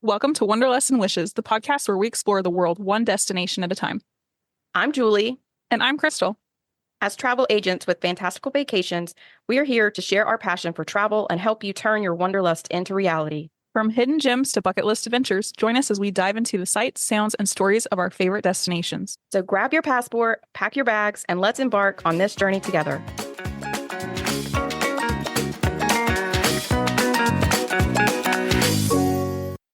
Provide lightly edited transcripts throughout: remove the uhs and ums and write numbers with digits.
Welcome to Wanderlust and Wishes, the podcast where we explore the world one destination at a time. I'm Julie. And I'm Krystle. As travel agents with fantastical vacations, we are here to share our passion for travel and help you turn your wanderlust into reality. From hidden gems to bucket list adventures, join us as we dive into the sights, sounds, and stories of our favorite destinations. So grab your passport, pack your bags, and let's embark on this journey together.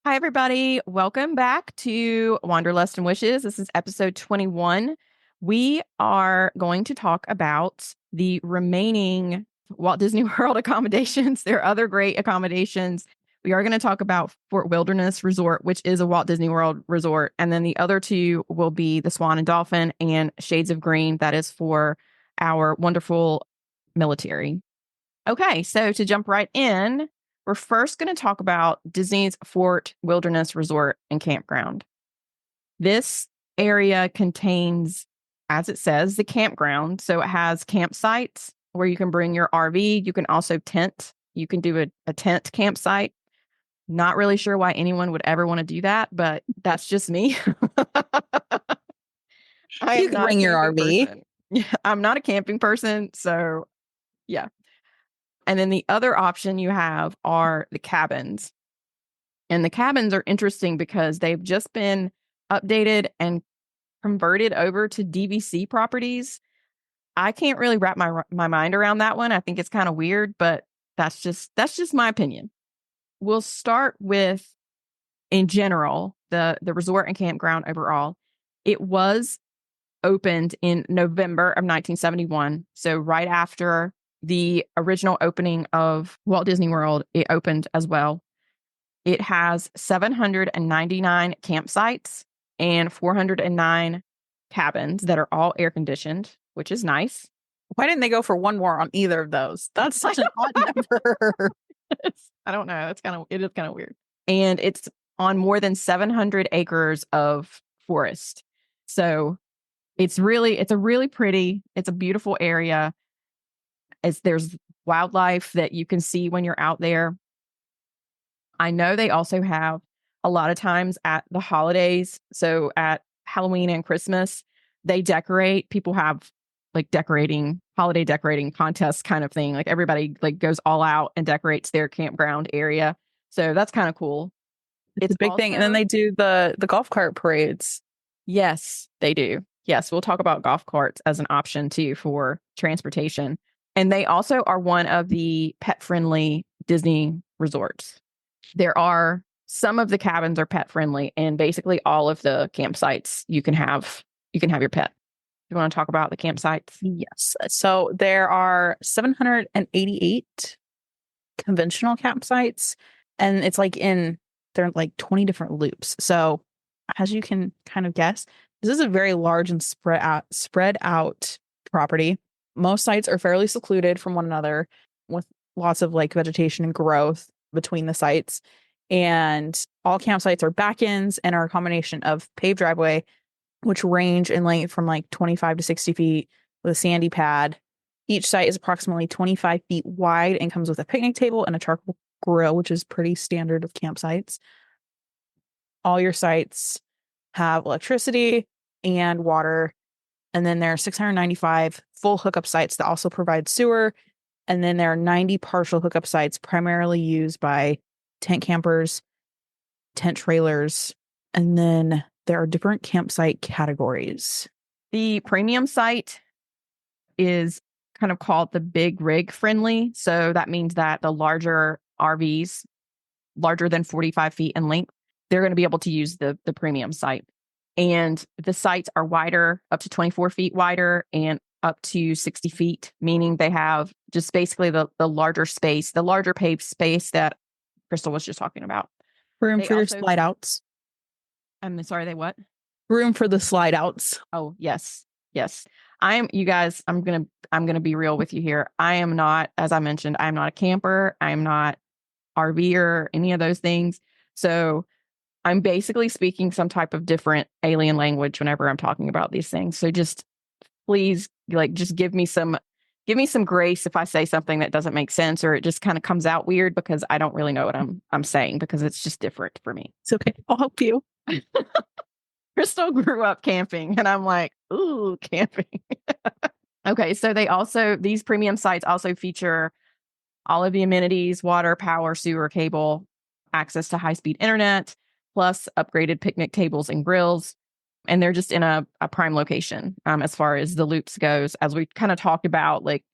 Hi, everybody. Welcome back to Wanderlust and Wishes. This is episode 21. We are going to talk about the remaining Walt Disney World accommodations. There are other great accommodations. We are going to talk about Fort Wilderness Resort, which is a Walt Disney World resort. And then the other two will be the Swan and Dolphin and Shades of Green. That is for our wonderful military. Okay, so to jump right in, we're first going to talk about Disney's Fort Wilderness Resort and Campground. This area contains, as it says, the campground. So it has campsites where you can bring your RV. You can also tent. You can do a tent campsite. Not really sure why anyone would ever want to do that, but that's just me. You can bring your RV. Yeah, I'm not a camping person, so yeah. And then the other option you have are the cabins. And the cabins are interesting because they've just been updated and converted over to DVC properties. I can't really wrap my mind around that one. I think it's kind of weird, but that's just my opinion. We'll start with, in general, the resort and campground overall. It was opened in November of 1971. So right after the original opening of Walt Disney World, it opened as well. It has 799 campsites and 409 cabins that are all air conditioned, which is nice. Why didn't they go for one more on either of those? That's such an odd number. I don't know. It is kind of weird. And it's on more than 700 acres of forest. So it's a really pretty, it's a beautiful area. There's wildlife that you can see when you're out there. I know they also have a lot of times at the holidays. So at Halloween and Christmas, they decorate. People have like holiday decorating contests kind of thing. Like everybody like goes all out and decorates their campground area. So that's kind of cool. It's a big thing. And then they do the golf cart parades. Yes, they do. Yes, we'll talk about golf carts as an option too for transportation. And they also are one of the pet-friendly Disney resorts. There are some of the cabins are pet-friendly, and basically all of the campsites you can have your pet. You want to talk about the campsites? Yes. So there are 788 conventional campsites, and it's like they're like 20 different loops. So as you can kind of guess, this is a very large and spread out property. Most sites are fairly secluded from one another with lots of like vegetation and growth between the sites. And all campsites are back-ends and are a combination of paved driveway, which range in length from like 25 to 60 feet with a sandy pad. Each site is approximately 25 feet wide and comes with a picnic table and a charcoal grill, which is pretty standard of campsites. All your sites have electricity and water. And then there are 695 full hookup sites that also provide sewer. And then there are 90 partial hookup sites primarily used by tent campers, tent trailers, and then there are different campsite categories. The premium site is kind of called the big rig friendly. So that means that the larger RVs, larger than 45 feet in length, they're going to be able to use the premium site. And the sites are wider, up to 24 feet wider and up to 60 feet, meaning they have just basically the larger space, the larger paved space that Krystle was just talking about. Room for your slide outs. I'm sorry, they what? Room for the slide outs. Oh, yes. Yes. I'm gonna be real with you here. I am not, as I mentioned, I'm not a camper. I'm not RVer, any of those things. So I'm basically speaking some type of different alien language whenever I'm talking about these things. So just please, like, just give me some give me some grace if I say something that doesn't make sense or it just kind of comes out weird because I don't really know what I'm saying because it's just different for me. It's okay. I'll help you. Krystle grew up camping and I'm like, ooh, camping. Okay, so these premium sites also feature all of the amenities, water, power, sewer, cable, access to high-speed internet, plus upgraded picnic tables and grills. And they're just in a prime location as far as the loops goes. As we kind of talked about, like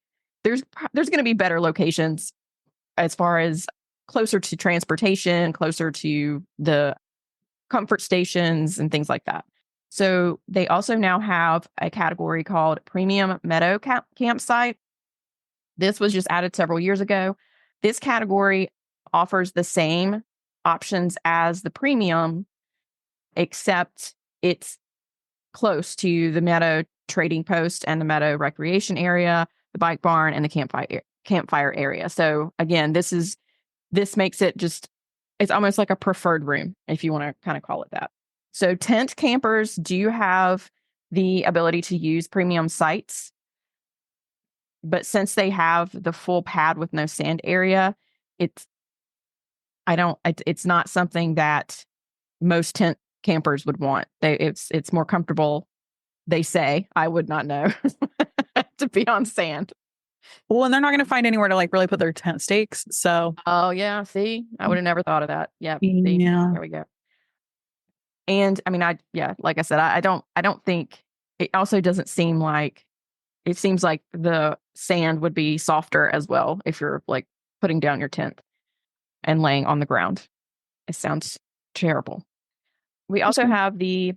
there's going to be better locations as far as closer to transportation, closer to the comfort stations and things like that. So they also now have a category called Premium Meadow Campsite. This was just added several years ago. This category offers the same options as the premium, except it's close to the Meadow Trading Post and the Meadow Recreation Area, the Bike Barn, and the campfire area. So again, this makes it just, it's almost like a preferred room, if you want to kind of call it that. So tent campers do have the ability to use premium sites, but since they have the full pad with no sand area, it's not something that most tent campers would want. It's more comfortable, they say. I would not know to be on sand. Well, and they're not going to find anywhere to like really put their tent stakes. So, oh yeah, see, I would have never thought of that. Yeah, see, yeah, there we go. And I mean, like I said, I don't think it also doesn't seem like it seems like the sand would be softer as well if you're like putting down your tent and laying on the ground. It sounds terrible. We also have the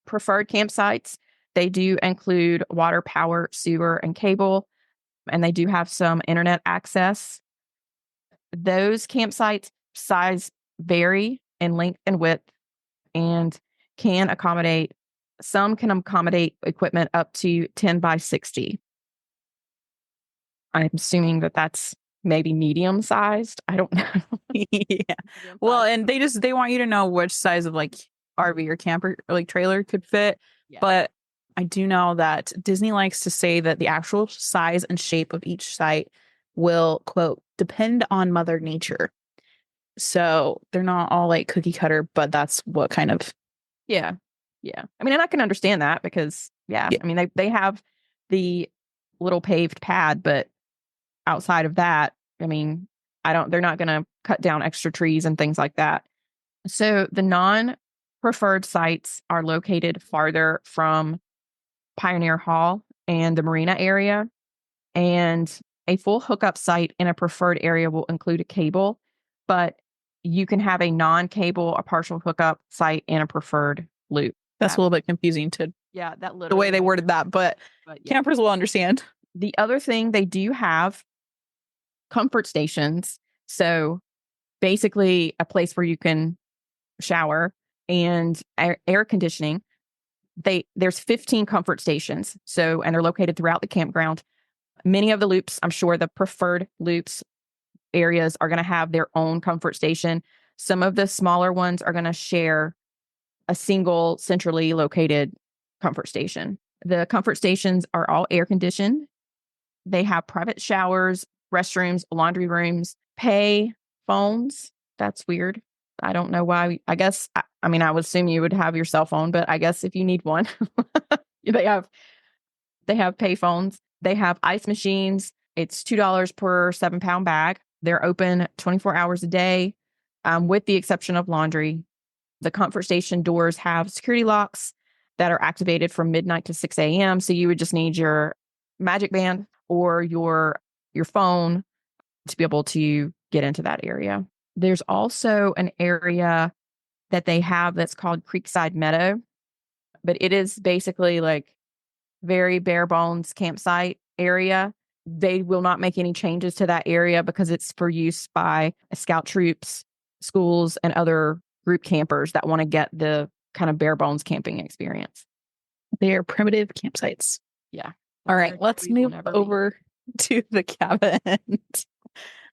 preferred campsites. They do include water, power, sewer, and cable, and they do have some internet access. Those campsites size vary in length and width and some can accommodate equipment up to 10 by 60. I'm assuming that that's maybe medium sized. I don't know. Yeah. Well, and they want you to know which size of like RV or camper or like trailer could fit. Yeah. But I do know that Disney likes to say that the actual size and shape of each site will, quote, depend on Mother Nature. So they're not all like cookie cutter, but that's what kind of. Yeah. Yeah. I mean, and I can understand that because, I mean, they have the little paved pad, but outside of that, I mean, they're not going to cut down extra trees and things like that. So the non-preferred sites are located farther from Pioneer Hall and the marina area. And a full hookup site in a preferred area will include a cable, but you can have a non-cable or partial hookup site in a preferred loop. That's a little bit confusing to the way they worded that, but campers will understand. The other thing, they do have comfort stations. So basically a place where you can shower and air conditioning. There's 15 comfort stations. So, and they're located throughout the campground. Many of the loops, I'm sure the preferred loops areas are going to have their own comfort station. Some of the smaller ones are going to share a single centrally located comfort station. The comfort stations are all air conditioned. They have private showers, restrooms, laundry rooms, pay phones. That's weird. I don't know why. I guess, I mean, I would assume you would have your cell phone, but I guess if you need one, they have pay phones. They have ice machines. It's $2 per 7-pound bag. They're open 24 hours a day, with the exception of laundry. The comfort station doors have security locks that are activated from midnight to 6 a.m. So you would just need your Magic Band or your phone to be able to get into that area. There's also an area that they have that's called Creekside Meadow, but it is basically like very bare bones campsite area. They will not make any changes to that area because it's for use by scout troops, schools, and other group campers that want to get the kind of bare bones camping experience. They are primitive campsites. Yeah. All right, let's move over to the cabins.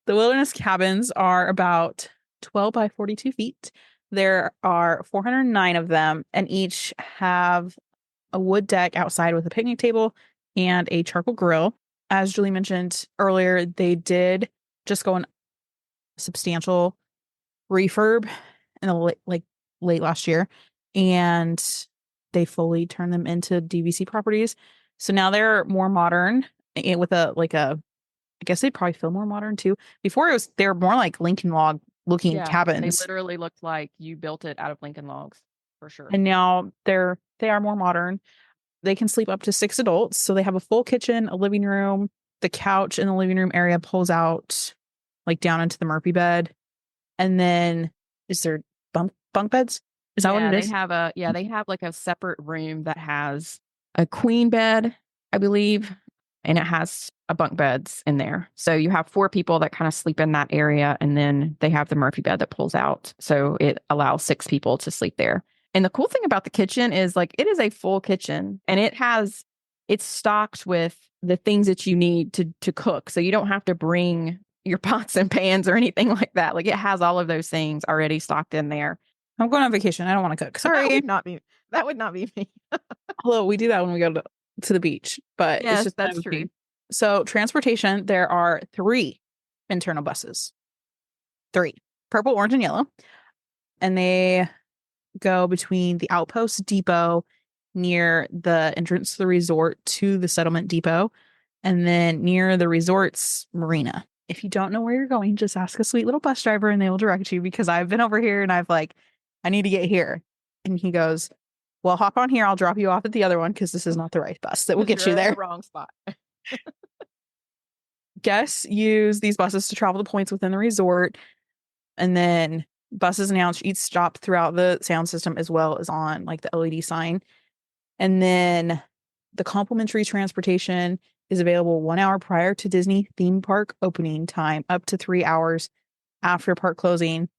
The wilderness cabins are about 12 by 42 feet. There are 409 of them, and each have a wood deck outside with a picnic table and a charcoal grill. as Julie mentioned earlier, they did just go on substantial refurb in the late last year, and they fully turned them into DVC properties. So now they're more modern and with I guess they probably feel more modern too. Before they were more like Lincoln log looking Yeah, they cabins, literally looked like you built it out of Lincoln logs, for sure. and now they are more modern. They can sleep up to 6 adults, so they have a full kitchen, a living room. The couch in the living room area pulls out like down into the Murphy bed, and then is there bunk beds? Is that what Yeah, it is? they have like a separate room that has a queen bed, I believe, and it has a bunk beds in there. So you have 4 people that kind of sleep in that area, and then they have the Murphy bed that pulls out. So it allows 6 people to sleep there. And the cool thing about the kitchen is like it is a full kitchen, and it's stocked with the things that you need to cook. So you don't have to bring your pots and pans or anything like that. Like it has all of those things already stocked in there. I'm going on vacation. I don't want to cook. That Sorry. would not be me. Although we do that when we go to the beach, but it's Yes, just kind that's of a true. thing. So transportation, there are 3 internal buses. 3. Purple, orange, and yellow. And they go between the outpost depot near the entrance to the resort to the settlement depot, and then near the resort's marina. If you don't know where you're going, just ask a sweet little bus driver and they will direct you, because I've been over here and I need to get here. And he goes, well, hop on here. I'll drop you off at the other one because this is not the right bus that will get You're you in there. the wrong spot. Guests use these buses to travel to points within the resort, and then buses announce each stop throughout the sound system as well as on like the LED sign. And then the complimentary transportation is available 1 hour prior to Disney theme park opening time, up to 3 hours after park closing.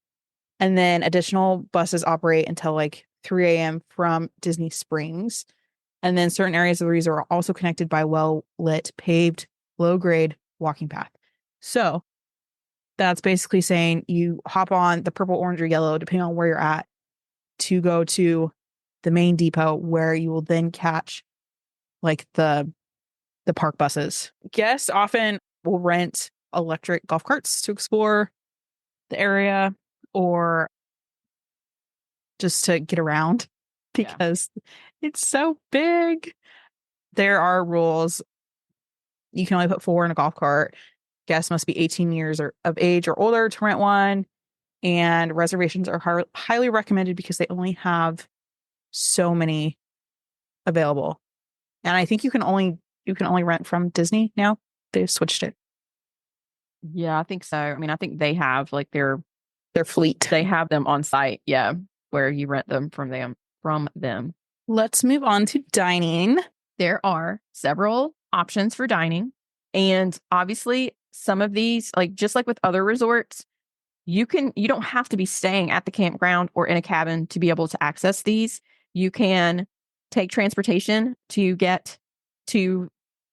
And then additional buses operate until like 3 a.m. from Disney Springs. And then certain areas of the resort are also connected by well-lit, paved, low-grade walking path. So that's basically saying you hop on the purple, orange, or yellow, depending on where you're at, to go to the main depot, where you will then catch like the park buses. Guests often will rent electric golf carts to explore the area, or just to get around because it's so big. There are rules. You can only put 4 in a golf cart. Guests must be 18 years of age or older to rent one. And reservations are highly recommended because they only have so many available. And I think you can only rent from Disney now. They've switched it. Yeah, I think so. I mean, I think they have like Their fleet. they have them on site, yeah, where you rent them from them. Let's move on to dining. There are several options for dining. And obviously, some of these, like just like with other resorts, you don't have to be staying at the campground or in a cabin to be able to access these. You can take transportation to get to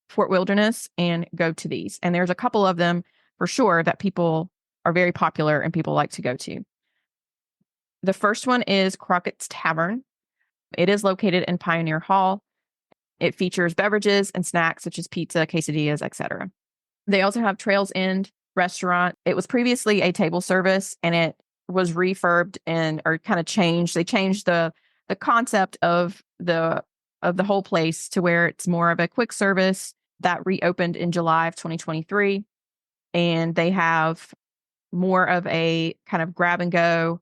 Fort Wilderness and go to these. And there's a couple of them for sure that people are very popular and people like to go to. The first one is Crockett's Tavern. It is located in Pioneer Hall. It features beverages and snacks such as pizza, quesadillas, etc. They also have Trails End restaurant. It was previously a table service and it was refurbed or kind of changed. They changed the concept of the whole place to where it's more of a quick service that reopened in July of 2023. And they have more of a kind of grab and go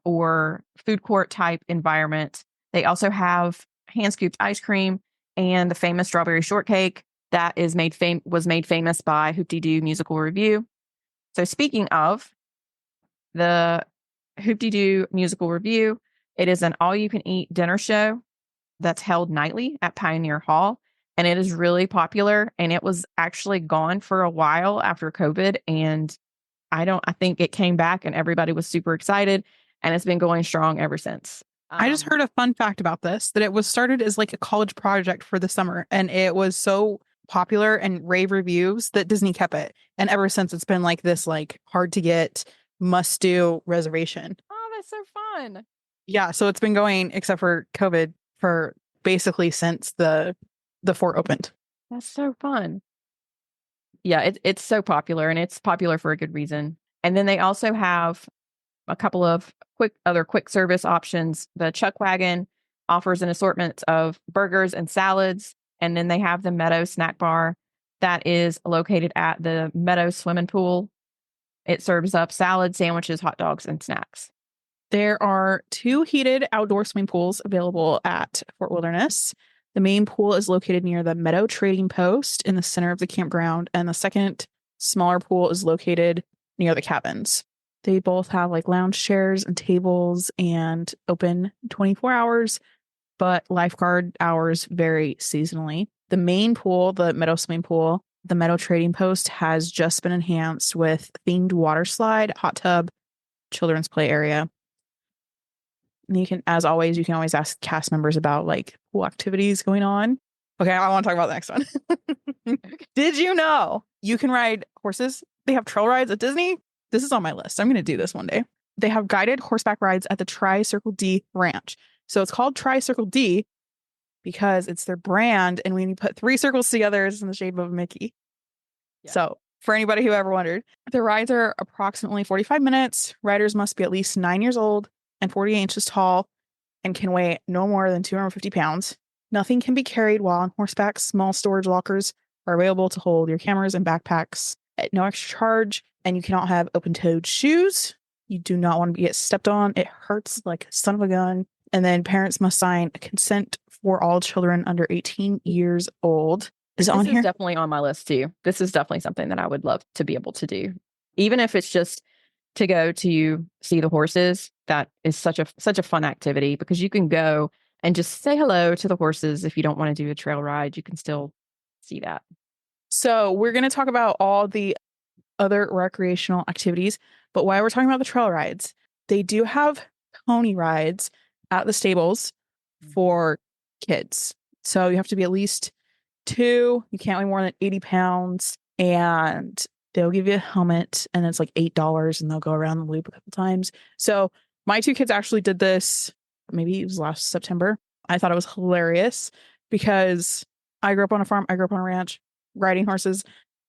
or food court type environment. They also have hand scooped ice cream and the famous strawberry shortcake that was made famous by Hoop-Dee-Doo Musical Review. So speaking of the Hoop-Dee-Doo Musical Review, it is an all-you-can-eat dinner show that's held nightly at Pioneer Hall, and it is really popular, and it was actually gone for a while after COVID, and I think it came back and everybody was super excited, and it's been going strong ever since. I just heard a fun fact about this, that it was started as like a college project for the summer, and it was so popular and rave reviews that Disney kept it. And ever since, it's been like this like hard to get, must do reservation. Oh, that's so fun. Yeah, so it's been going, except for COVID, for basically since the fort opened. That's so fun. Yeah, it's so popular, and it's popular for a good reason. And then they also have a couple of quick service options. The Chuck Wagon offers an assortment of burgers and salads. And then they have the Meadow Snack Bar that is located at the Meadow Swimming Pool. It serves up salad, sandwiches, hot dogs, and snacks. There are 2 heated outdoor swimming pools available at Fort Wilderness. The main pool is located near the Meadow Trading Post in the center of the campground, and the second smaller pool is located near the cabins. They both have like lounge chairs and tables and open 24 hours, but lifeguard hours vary seasonally. The main pool, the Meadow Swimming Pool, the Meadow Trading Post has just been enhanced with themed water slide, hot tub, children's play area. And you can, as always, you can always ask cast members about like pool activities going on. Okay, I want to talk about the next one. Did you know you can ride horses? They have trail rides at Disney. This is on my list. I'm going to do this one day. They have guided horseback rides at the Tri-Circle D Ranch. So it's called Tri-Circle D because it's their brand. And when you put 3 circles together, it's in the shape of a Mickey. Yeah. So for anybody who ever wondered, the rides are approximately 45 minutes. Riders must be at least 9 years old and 48 inches tall and can weigh no more than 250 pounds. Nothing can be carried while on horseback. Small storage lockers are available to hold your cameras and backpacks at no extra charge. And you cannot have open-toed shoes. You do not want to get stepped on. It hurts like a son of a gun. And then parents must sign a consent for all children under 18 years old. Is it on here? This is definitely on my list too. This is definitely something that I would love to be able to do. Even if it's just to go to see the horses, that is such a fun activity because you can go and just say hello to the horses. If you don't want to do a trail ride, you can still see that. So we're going to talk about all the other recreational activities, but while we're talking about the trail rides, they do have pony rides at the stables for kids. So you have to be at least 2. You can't weigh more than 80 pounds, and they'll give you a helmet, and it's like $8, and they'll go around the loop a couple times. So my 2 kids actually did this. Maybe it was last September. I thought it was hilarious because I grew up on a farm. I grew up on a ranch riding horses.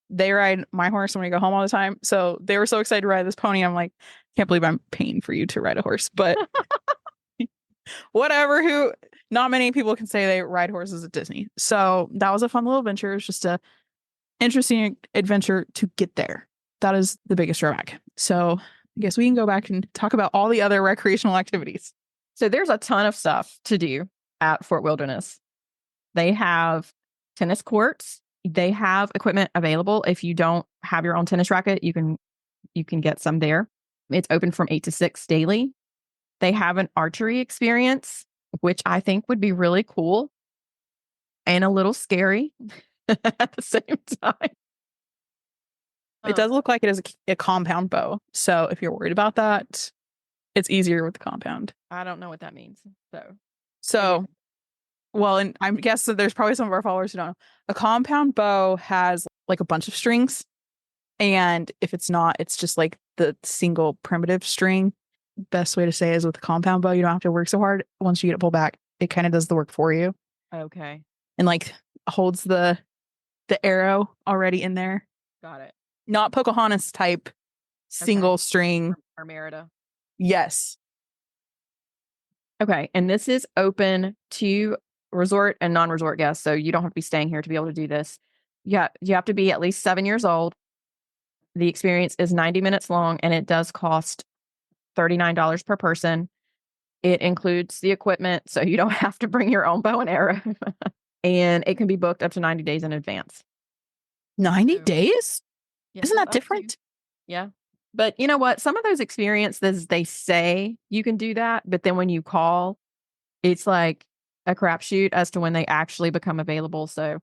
They ride my horse when we go home all the time. So they were so excited to ride this pony. I'm like, can't believe I'm paying for you to ride a horse, but whatever. Not many people can say they ride horses at Disney. So that was a fun little adventure. It was just a interesting adventure to get there. That is the biggest drawback. So I guess we can go back and talk about all the other recreational activities. So there's a ton of stuff to do at Fort Wilderness. They have tennis courts. They have equipment available. If you don't have your own tennis racket, you can get some there. It's open from 8 to 6 daily. They have an archery experience, which I think would be really cool and a little scary at the same time. It does look like it is a compound bow. So if you're worried about that, it's easier with the compound. I don't know what that means. So well, and I guess that there's probably some of our followers who don't know. A compound bow has like a bunch of strings. And if it's not, it's just like the single primitive string. Best way to say is with a compound bow, you don't have to work so hard. Once you get it pulled back, it kind of does the work for you. Okay. And like holds the arrow already in there. Got it. Not Pocahontas type single string. Or Merida. Yes. Okay. And this is open to resort and non-resort guests. So you don't have to be staying here to be able to do this. Yeah. You have to be at least 7 years old. The experience is 90 minutes long and it does cost $39 per person. It includes the equipment, so you don't have to bring your own bow and arrow. And it can be booked up to 90 days in advance. 90 days? Yeah, isn't that different? Yeah. But you know what? Some of those experiences, they say you can do that. But then when you call, it's like a crapshoot as to when they actually become available. So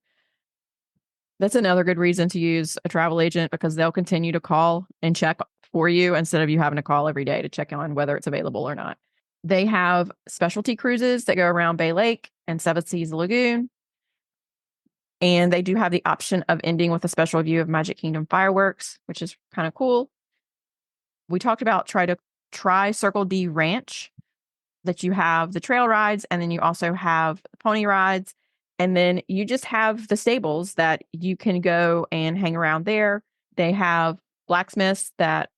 that's another good reason to use a travel agent because they'll continue to call and check for you instead of you having to call every day to check on whether it's available or not. They have specialty cruises that go around Bay Lake and Seven Seas Lagoon. And they do have the option of ending with a special view of Magic Kingdom fireworks, which is kind of cool. We talked about Tri-Circle D Ranch, that you have the trail rides, and then you also have pony rides. And then you just have the stables that you can go and hang around there. They have blacksmiths that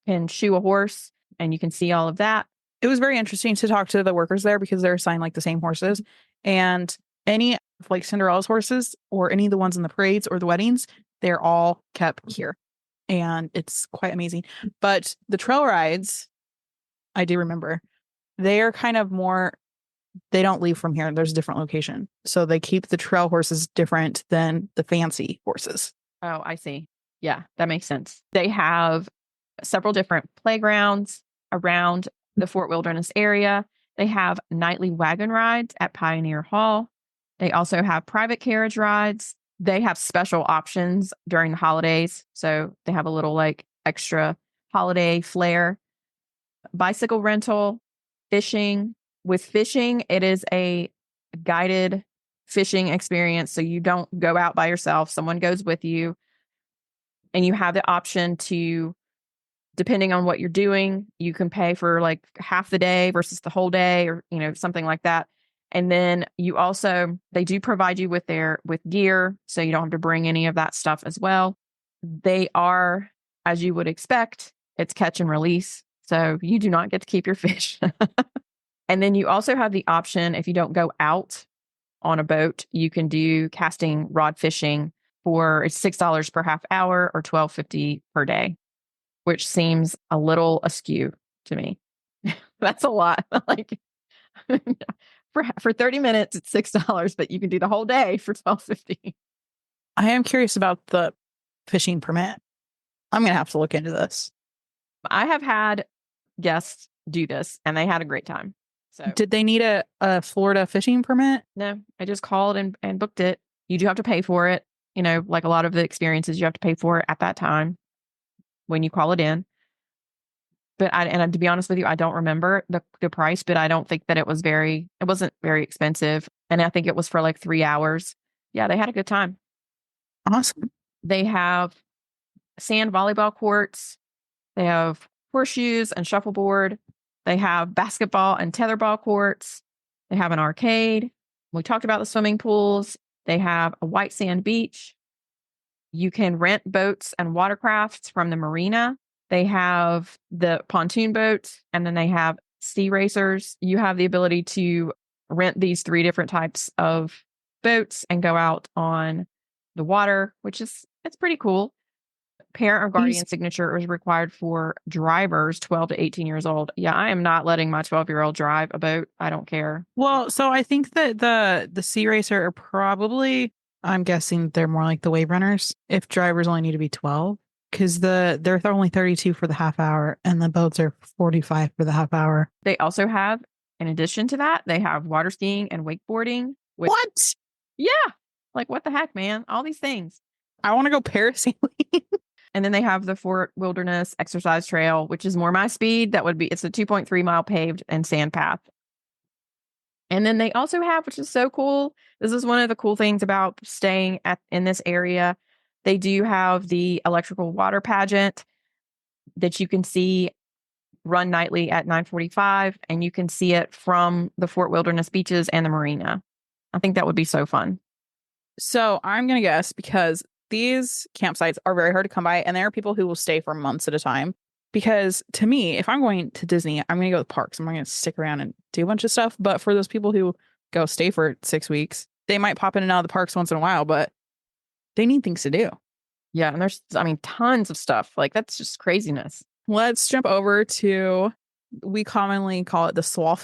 can shoe a horse, and you can see all of that. It was very interesting to talk to the workers there because they're assigned like the same horses. And any of, like Cinderella's horses or any of the ones in the parades or the weddings, they're all kept here. And it's quite amazing. But the trail rides, I do remember, they are kind of more, they don't leave from here. There's a different location. So they keep the trail horses different than the fancy horses. Oh, I see. Yeah, that makes sense. They have several different playgrounds around the Fort Wilderness area. They have nightly wagon rides at Pioneer Hall. They also have private carriage rides. They have special options during the holidays. So they have a little like extra holiday flair. Bicycle rental, fishing. With fishing, it is a guided fishing experience. So you don't go out by yourself. Someone goes with you. And you have the option to, depending on what you're doing, you can pay for like half the day versus the whole day, or, something like that. And then you also, they do provide you with gear. So you don't have to bring any of that stuff as well. They are, as you would expect, it's catch and release. So you do not get to keep your fish. And then you also have the option, if you don't go out on a boat, you can do casting rod fishing for it's $6 per half hour or $12.50 per day, which seems a little askew to me. That's a lot. Like for 30 minutes, it's $6, but you can do the whole day for $12.50. I am curious about the fishing permit. I'm going to have to look into this. I have had guests do this and they had a great time. So did they need a Florida fishing permit? No, I just called and booked it. You do have to pay for it. Like a lot of the experiences, you have to pay for it at that time when you call it in. But to be honest with you, I don't remember the price, but I don't think that it wasn't very expensive. And I think it was for like 3 hours. Yeah, they had a good time. Awesome. They have sand volleyball courts. They have horseshoes and shuffleboard. They have basketball and tetherball courts. They have an arcade. We talked about the swimming pools. They have a white sand beach. You can rent boats and watercrafts from the marina. They have the pontoon boats, and then they have sea racers. You have the ability to rent these 3 different types of boats and go out on the water, it's pretty cool. Parent or guardian signature is required for drivers 12 to 18 years old. Yeah, I am not letting my 12-year-old drive a boat. I don't care. Well, so I think that the sea racer are probably, I'm guessing they're more like the wave runners if drivers only need to be 12, because they're only 32 for the half hour and the boats are 45 for the half hour. They also have, in addition to that, they have water skiing and wakeboarding. What? Yeah. Like, what the heck, man? All these things. I want to go parasailing. And then they have the Fort Wilderness Exercise Trail, which is more my speed. It's a 2.3 mile paved and sand path. And then they also have, which is so cool, this is one of the cool things about staying in this area. They do have the electrical water pageant that you can see run nightly at 9:45, and you can see it from the Fort Wilderness beaches and the marina. I think that would be so fun. So I'm going to guess, because these campsites are very hard to come by, and there are people who will stay for months at a time. Because to me, if I'm going to Disney, I'm going to go to the parks. I'm not going to stick around and do a bunch of stuff. But for those people who go stay for 6 weeks, they might pop in and out of the parks once in a while, but they need things to do. Yeah, and there's, tons of stuff. Like, that's just craziness. Let's jump over to, we commonly call it the Swamp.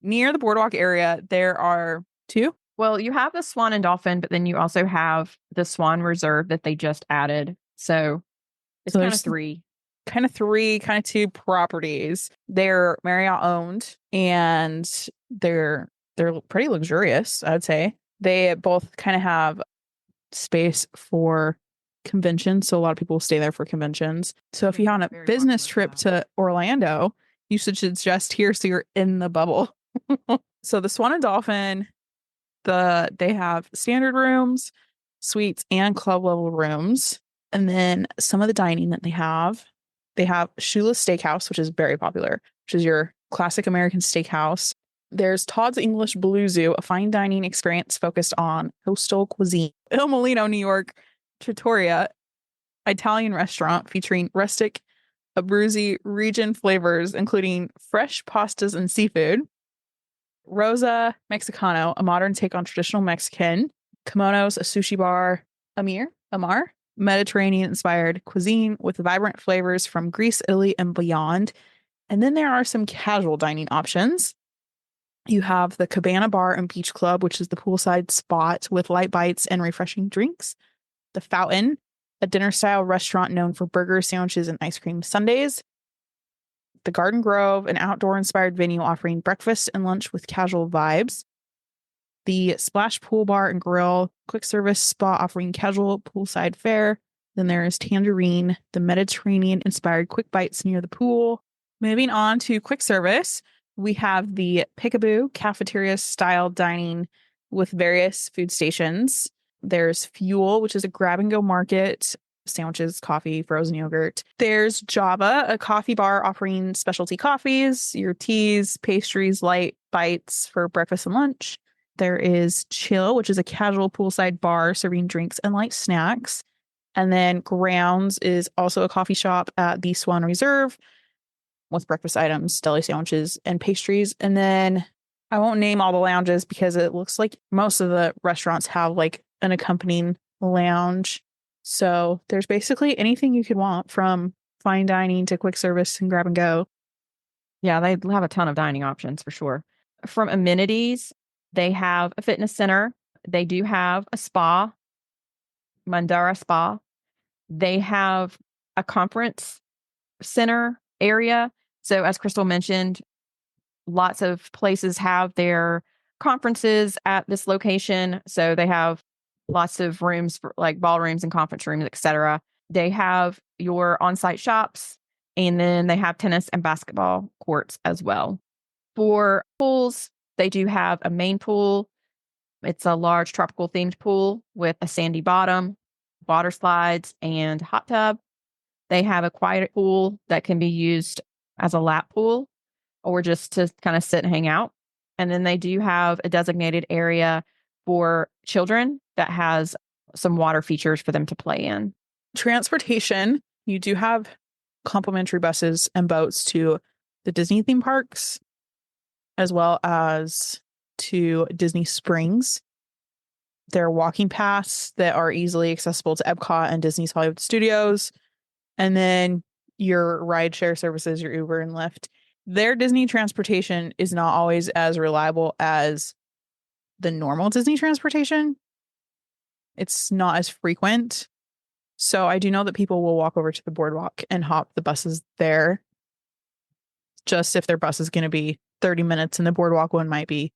Near the boardwalk area, there are 2. Well, you have the Swan and Dolphin, but then you also have the Swan Reserve that they just added. So it's kind of 3. Kind of 2 properties. They're Marriott owned, and they're pretty luxurious, I would say. They both kind of have space for conventions, so a lot of people stay there for conventions. So if you're on a business trip to Orlando, you should suggest here so you're in the bubble. So the Swan and Dolphin, they have standard rooms, suites, and club level rooms. And then some of the dining that they have Shula's Steakhouse, which is very popular, which is your classic American steakhouse. There's Todd's English Blue Zoo, a fine dining experience focused on coastal cuisine. Il Molino, New York, Trattoria, Italian restaurant featuring rustic, Abruzzi region flavors, including fresh pastas and seafood. Rosa Mexicano, a modern take on traditional Mexican. Kimonos, a sushi bar. Amar, Mediterranean-inspired cuisine with vibrant flavors from Greece, Italy, and beyond. And then there are some casual dining options. You have the Cabana Bar and Beach Club, which is the poolside spot with light bites and refreshing drinks. The Fountain, a dinner-style restaurant known for burgers, sandwiches, and ice cream sundaes. The Garden Grove, an outdoor-inspired venue offering breakfast and lunch with casual vibes. The Splash Pool Bar and Grill, quick service spa offering casual poolside fare. Then there is Tangerine, the Mediterranean-inspired quick bites near the pool. Moving on to quick service, we have the Pickaboo cafeteria-style dining with various food stations. There's Fuel, which is a grab-and-go market, sandwiches, coffee, frozen yogurt. There's Java, a coffee bar offering specialty coffees, your teas, pastries, light bites for breakfast and lunch. There is Chill, which is a casual poolside bar serving drinks and light snacks. And then Grounds is also a coffee shop at the Swan Reserve with breakfast items, deli sandwiches, and pastries. And then I won't name all the lounges because it looks like most of the restaurants have like an accompanying lounge. So there's basically anything you could want, from fine dining to quick service and grab and go. Yeah, they have a ton of dining options for sure. From amenities, they have a fitness center. They do have a spa, Mandara Spa. They have a conference center area. So as Krystle mentioned, lots of places have their conferences at this location. So they have lots of rooms for like ballrooms and conference rooms, etc. They have your on-site shops, and then they have tennis and basketball courts as well. For pools, they do have a main pool. It's a large tropical themed pool with a sandy bottom, water slides, and hot tub. They have a quiet pool that can be used as a lap pool or just to kind of sit and hang out. And then they do have a designated area for children that has some water features for them to play in. Transportation, you do have complimentary buses and boats to the Disney theme parks, as well as to Disney Springs. There are walking paths that are easily accessible to Epcot and Disney's Hollywood Studios. And then your rideshare services, your Uber and Lyft. Their Disney transportation is not always as reliable as the normal Disney transportation. It's not as frequent. So I do know that people will walk over to the boardwalk and hop the buses there. Just if their bus is going to be 30 minutes and the boardwalk one might be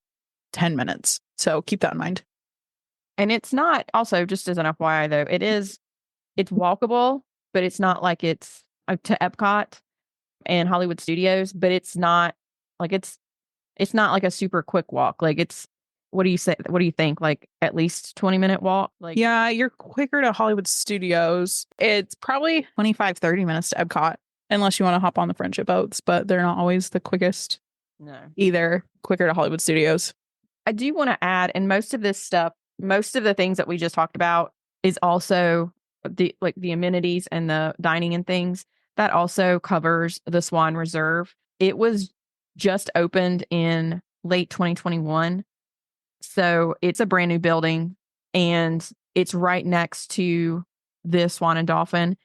10 minutes. So keep that in mind. And it's not, also just as an FYI though, it's walkable, but it's not like it's to Epcot and Hollywood Studios, but it's not like it's not like a super quick walk. Like it's, what do you say? What do you think? Like at least 20-minute walk? Like, yeah, you're quicker to Hollywood Studios. It's probably 25, 30 minutes to Epcot, unless you want to hop on the friendship boats, but they're not always the quickest. No. Either quicker to Hollywood Studios. I do want to add, and most of this stuff, most of the things that we just talked about is also the amenities and the dining and things that also covers the Swan Reserve. It was just opened in late 2021. So it's a brand new building and it's right next to the Swan and Dolphin.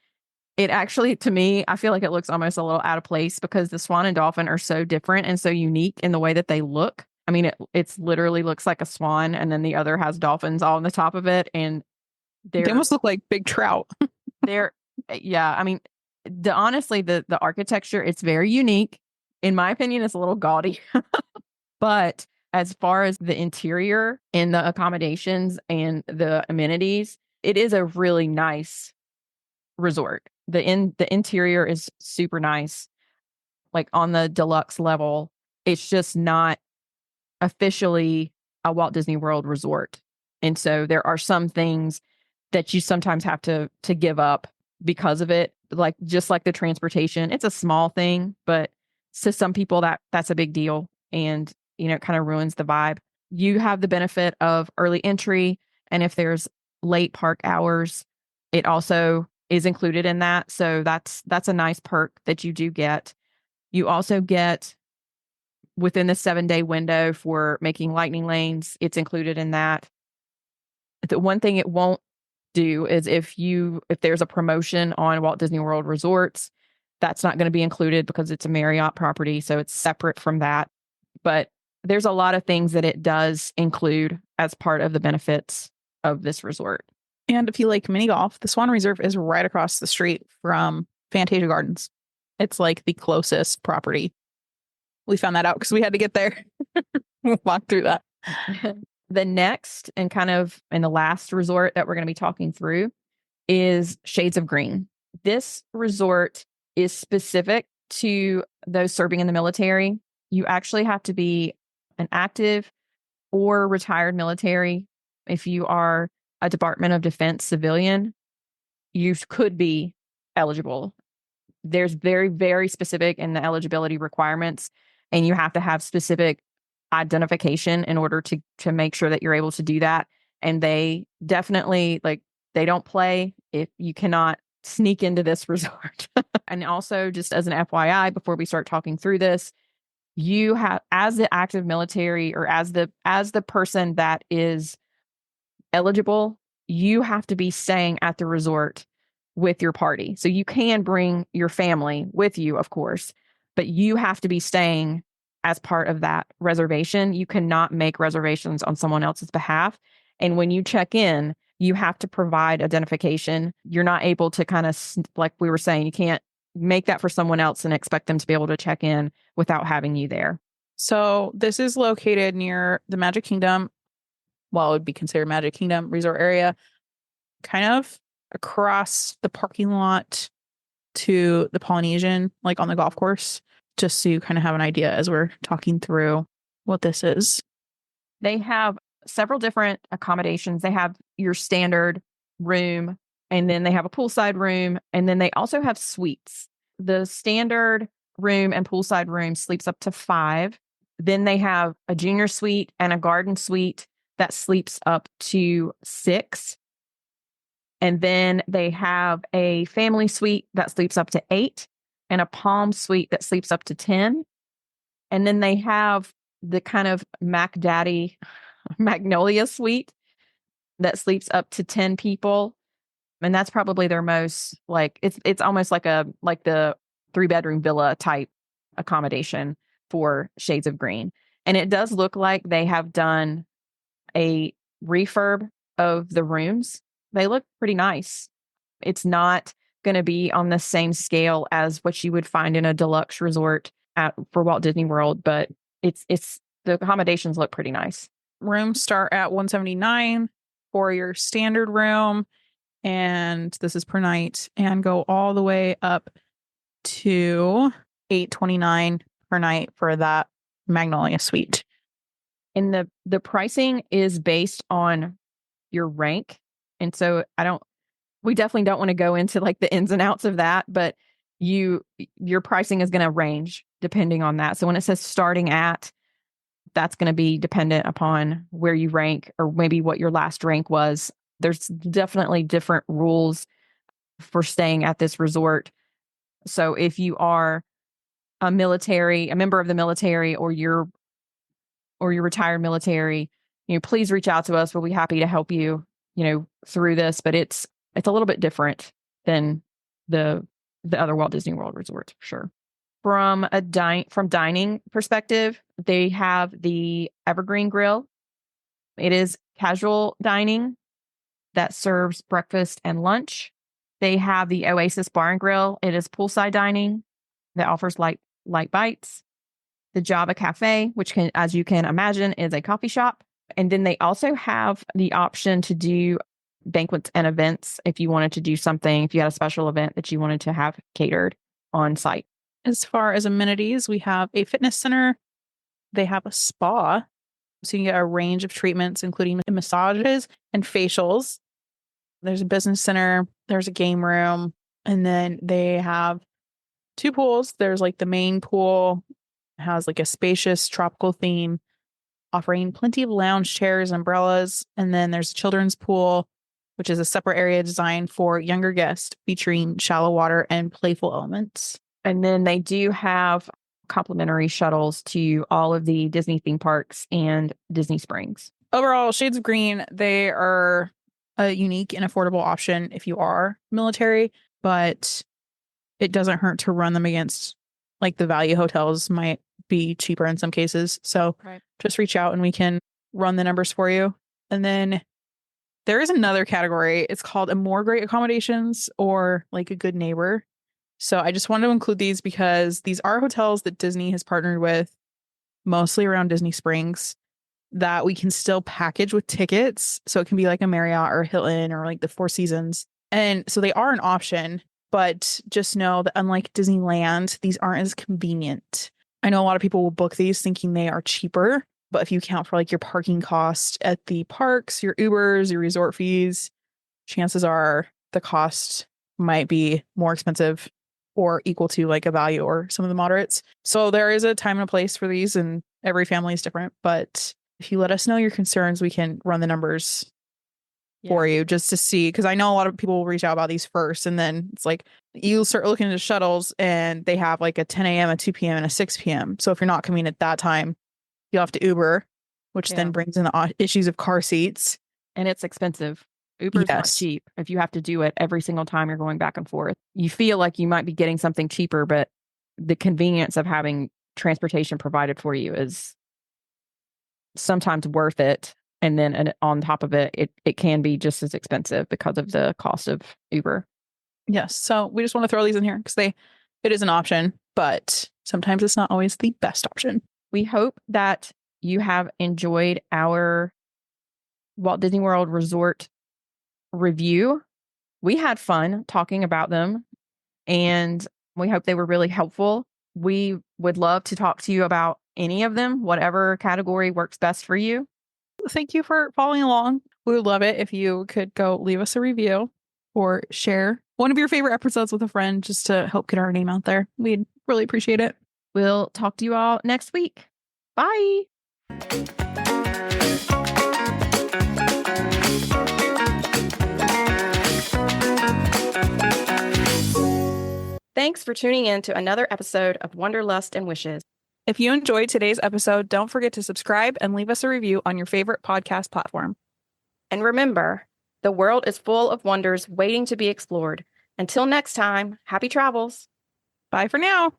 It actually, to me, I feel like it looks almost a little out of place because the Swan and Dolphin are so different and so unique in the way that they look. I mean, it's literally looks like a swan, and then the other has dolphins all on the top of it, and they almost look like big trout. Yeah. I mean, honestly, the architecture, it's very unique. In my opinion, it's a little gaudy, but as far as the interior and the accommodations and the amenities, it is a really nice resort. The interior is super nice. Like on the deluxe level, it's just not officially a Walt Disney World Resort. And so there are some things that you sometimes have to give up because of it. Like just like the transportation, it's a small thing, but to some people that's a big deal. And it kind of ruins the vibe. You have the benefit of early entry. And if there's late park hours, it also is included in that. So that's a nice perk that you do get. You also get within the 7-day window for making lightning lanes. It's included in that. The one thing it won't do is if there's a promotion on Walt Disney World Resorts, that's not going to be included because it's a Marriott property. So it's separate from that. But there's a lot of things that it does include as part of the benefits of this resort. And if you like mini golf, the Swan Reserve is right across the street from Fantasia Gardens. It's like the closest property. We found that out because we had to get there. Walk through that. The next and kind of in the last resort that we're going to be talking through is Shades of Green. This resort is specific to those serving in the military. You actually have to be an active or retired military. If you are a Department of Defense civilian, you could be eligible. There's very, very specific in the eligibility requirements, and you have to have specific identification in order to make sure that you're able to do that. And they definitely they don't play if you cannot sneak into this resort. And also, just as an FYI, before we start talking through this, you have, as the active military or as the person that is eligible, you have to be staying at the resort with your party. So you can bring your family with you, of course, but you have to be staying as part of that reservation. You cannot make reservations on someone else's behalf. And when you check in, you have to provide identification. You're not able to kind of, like we were saying, you can't make that for someone else and expect them to be able to check in without having you there. So this is located near the Magic Kingdom. Well, it would be considered Magic Kingdom resort area, kind of across the parking lot to the Polynesian, like on the golf course, just so you kind of have an idea as we're talking through what this is. They have several different accommodations. They have your standard room, and then they have a poolside room, and then they also have suites. The standard room and poolside room sleeps up to 5. Then they have a junior suite and a garden suite that sleeps up to 6. And then they have a family suite that sleeps up to 8 and a palm suite that sleeps up to 10. And then they have the kind of Mac Daddy Magnolia suite that sleeps up to 10 people. And that's probably their most it's almost like the 3-bedroom villa type accommodation for Shades of Green. And it does look like they have done a refurb of the rooms. They look pretty nice. It's not going to be on the same scale as what you would find in a deluxe resort for Walt Disney World, but it's the accommodations look pretty nice. Rooms start at $179 for your standard room, and this is per night, and go all the way up to $829 per night for that Magnolia suite. And the pricing is based on your rank. And so we definitely don't want to go into like the ins and outs of that, but your pricing is going to range depending on that. So when it says starting at, that's going to be dependent upon where you rank or maybe what your last rank was. There's definitely different rules for staying at this resort. So if you are a member of the military, or you're retired military, please reach out to us. We'll be happy to help you, through this. But it's a little bit different than the other Walt Disney World resorts, for sure. From dining perspective, they have the Evergreen Grill. It is casual dining that serves breakfast and lunch. They have the Oasis Bar and Grill. It is poolside dining that offers light bites. The Java Cafe, which as you can imagine, is a coffee shop. And then they also have the option to do banquets and events if you wanted to do something, if you had a special event that you wanted to have catered on site. As far as amenities, we have a fitness center. They have a spa, so you can get a range of treatments, including massages and facials. There's a business center. There's a game room. And then they have 2 pools. There's like the main pool, has like a spacious tropical theme. offering plenty of lounge chairs, umbrellas. And then there's a children's pool, which is a separate area designed for younger guests, featuring shallow water and playful elements. And then they do have complimentary shuttles to all of the Disney theme parks and Disney Springs. Overall, Shades of Green, they are a unique and affordable option if you are military, but it doesn't hurt to run them against, like, the value hotels might be cheaper in some cases. So just reach out and we can run the numbers for you. And then there is another category. It's called a more great accommodations, or like a good neighbor. So I just wanted to include these because these are hotels that Disney has partnered with, mostly around Disney Springs, that we can still package with tickets. So it can be like a Marriott or Hilton or like the Four Seasons. And so they are an option, but just know that unlike Disneyland, these aren't as convenient. I know a lot of people will book these thinking they are cheaper, but if you account for like your parking cost at the parks, your Ubers, your resort fees, chances are the cost might be more expensive or equal to like a value or some of the moderates. So there is a time and a place for these, and every family is different. But if you let us know your concerns, we can run the numbers for you just to see. Because I know a lot of people will reach out about these first, and then it's like you start looking into shuttles and they have like a 10 a.m., a 2 p.m., and a 6 p.m. So if you're not coming at that time, you'll have to Uber, which then brings in the issues of car seats. And it's expensive. Uber's not cheap. If you have to do it every single time you're going back and forth, you feel like you might be getting something cheaper, but the convenience of having transportation provided for you is sometimes worth it. And then on top of it, it can be just as expensive because of the cost of Uber. Yes. So we just want to throw these in here because it is an option, but sometimes it's not always the best option. We hope that you have enjoyed our Walt Disney World Resort review. We had fun talking about them, and we hope they were really helpful. We would love to talk to you about any of them, whatever category works best for you. Thank you for following along. We would love it if you could go leave us a review or share one of your favorite episodes with a friend just to help get our name out there. We'd really appreciate it. We'll talk to you all next week. Bye. Thanks for tuning in to another episode of Wanderlust and Wishes. If you enjoyed today's episode, don't forget to subscribe and leave us a review on your favorite podcast platform. And remember, the world is full of wonders waiting to be explored. Until next time, happy travels. Bye for now.